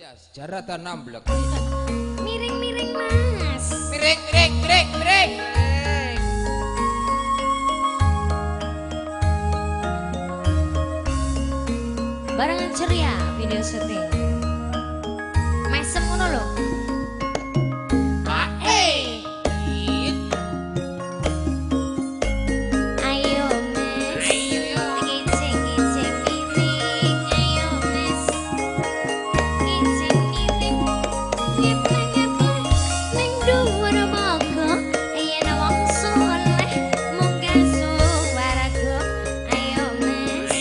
Ya, sejarah tanam blek. Miring-miring Mas. Miring. Barengan ceria video syuting. Mesem ngono lho. Ayo Mas. Gicing-gicing miring. Ayo Mas. Gicing miring. Nyepleng-nyepleng ning dhuwur moga. Yen wong soleh munggah suwaraga. Ayo Mas.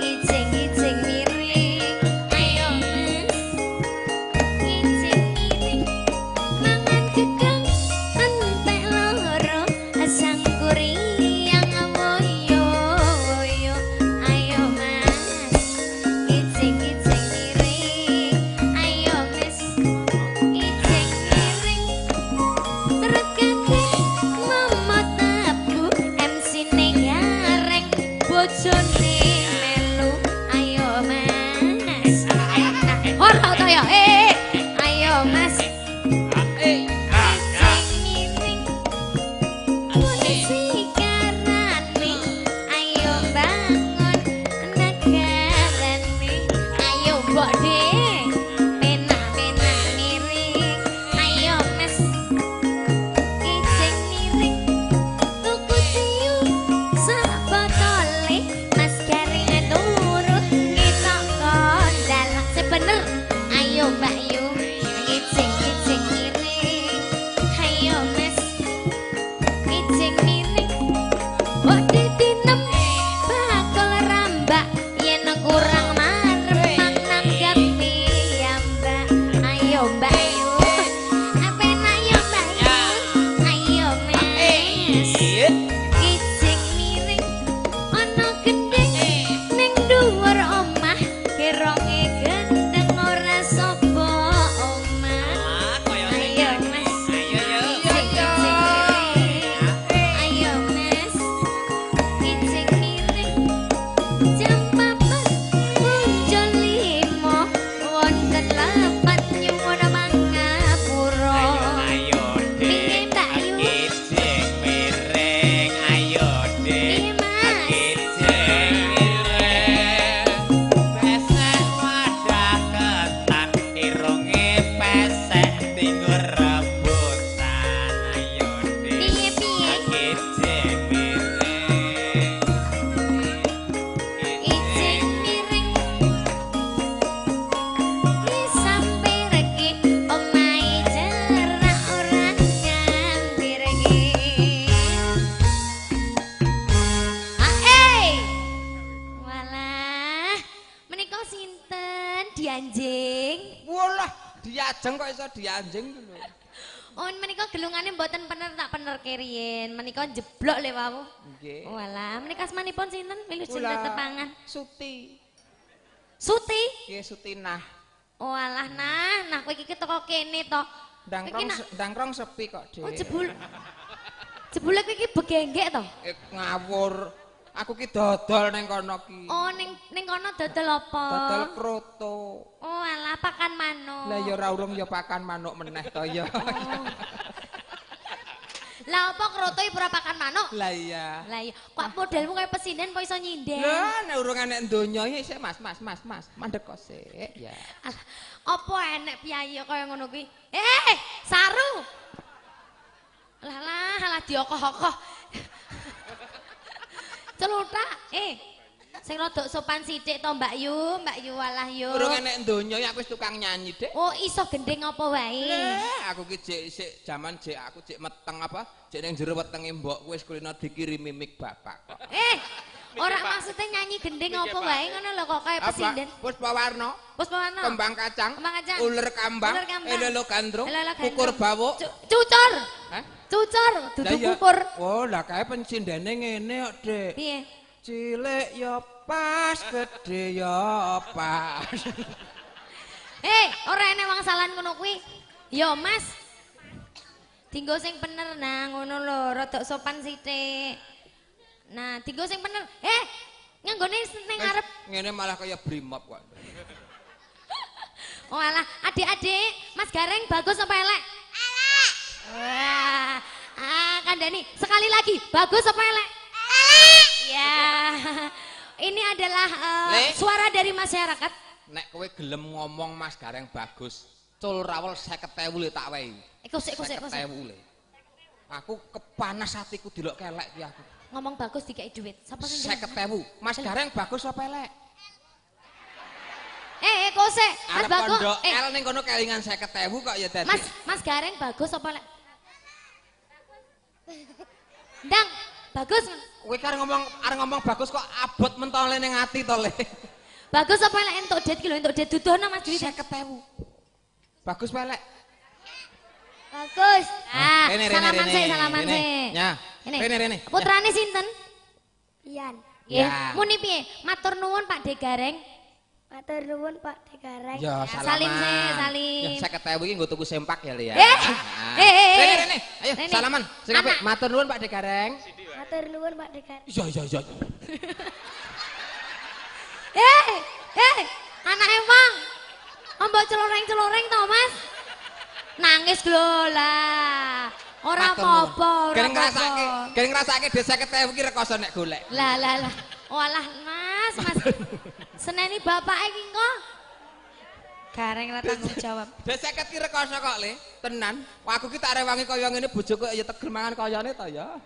Gicing-gicing miring. Ayo Mas. Gicing miring. Mangan gedang entek loro. Asang kuriang woyo-woyo. Ayo Mas. Gicing-gicing miring. Ayo Mas. Gicing miring. Regane momot abu MC ne gareng bojone melu. Ayo Mas. Ora to ya. Ayo Mas. Gicing miring. Polisi karane. Ayo bangun negarane. Ayo mbok de. Pena-pena miring. Ayo Mas. Gicing miring. Tuku siu sak botole. Mas garing turut ngitok kondal. Sebener. Ayo Mbak Yu. Gicing miring. Ayo Mas. Gicing miring. Mbok ditinem bakal rambak. Yen kurang marep nanggap piyambak. Ayo Mbak Yu. Apena yo Mbak Yu. Ayo Mas. Gicing miring. Ana gendeng ning dhuwur omah. Geronge gendeng ora sapa omah. Ayo Mas. Gicing miring. Ayo Mas. Gicing miring. Jam 4 muncul 5 wonten lapat nyuwun mangapura. Piye Mbak Yu? Piye Mas? Piye piye? Gicing miring. Wis sampe regi omahe cerak ora nganti regi. Walah, menika sinten dianjing? Walah, diajeng kok iso dianjing lho. Oh, menika gelungane mboten pener tak pener keriyen. Menika jeblok le wau. Nggih. Walah, menika asmanipun sinten? Wilujeng Kula tepangan. Suti. Suti. Nggih Sutinah. Walah, nah kowe iki teko kene to. Ndangkrong sepi kok, Dik. Oh, jebule kowe iki begenggek to? Ngawur. Aku ki dodol ning kono ki. Oh, ning kono dodol apa? Dodol kroto. Oh, alah pakan manuk. Lah ya ora urung ya pakan manuk meneh to ya. Lah apa kroto ibu ora pakan manuk? Lah iya. Lah iya, kok modelmu kaya pesinden kok iso nyinden? Lah nek urung enek donya ya sik Mas. Mandek kok sik ya. Alah, apa enek piye kaya ngono kuwi? Saru. Lah diokoh-okoh. Celuthak, sing rada sopan sithik to Mbak Yu walah yo. Urung enek donya ya aku wis tukang nyanyi, Dik. Oh, iso gendeng apa wae? Aku ki jek jaman jek aku jek meteng apa? Jek ning jero wetenge mbokku wis kulino dikirimi mik bapak kok. Ora maksudnya nyanyi gendeng apa wae ngono lho kok kaya pesinden. Puspawarna, Puspawarna. kembang kacang, Kembang kacang. uler kambang, elelo gandrung, kukur bawuk. Cucur. Hah? Cucur, dudu Lah iya. kukur. Oh, lah kae pensindene ngene kok, Dik. Piye? Cilik ya pas, gede ya pas. Ora enek wong salan ngono kuwi. Yo, Mas. Dinggo sing bener nah ngono lho, rada sopan sithik. Nah, dinggo sing bener. Nganggone ning ngarep. Ngene malah kaya brimob kok. Oh alah, adik-adik, Mas Gareng bagus apa elek? Elek. Wah, Kandani, sekali lagi, bagus apa elek? Elek. Ya, ini adalah suara dari masyarakat. Nek kowe gelem ngomong Mas Gareng bagus, cul rawol 50.000 le tak wehi. Kusik. 50.000 le. Aku kepanas hatiku delok kelek ki aku. Ngomong bagus dikei duit. Sapa sing 50.000. Mas Gareng bagus apa elek? Kusik. Mas bagus. L ning kono kelingan 50.000 kok ya dadi. Mas Gareng bagus apa elek? Ndang, bagus. Kowe arep ngomong bagus kok abot mentole ning ati to le. Bagus apa elek entuk dit ki lho, entuk dit dudono Mas duit 50.000. Bagus apa elek? Bagus. Salaman Rene. sih. Ya. Rene. Putrane sinten? Ian. Nggih. Muni piye? Matur nuwun Pak De Gareng. Matur nuwun Pak De Gareng. Ya, salim sih, salim. Ya 50.000 iki nggo tuku sempak ya, Le ya. Rene. Ayo salaman. Sing apik. Matur nuwun Pak De Gareng. Matur nuwun Pak De Gareng. Iya. Anake wong. Mbok celoreng-celoreng to, Mas? Nangis lho lah. Ora apa-apa, ora apa-apa. Geng ngrasake dhe 50.000 ki rekoso nek golek. Lah. Walah, Mas. Seneni bapak iki engko. Gareng ra tanggung jawab. Dhe 50 ki rekoso kok, Le. Tenan. Aku ki tak rewangi kaya ngene bojoku ya tegel mangan kayane to ya.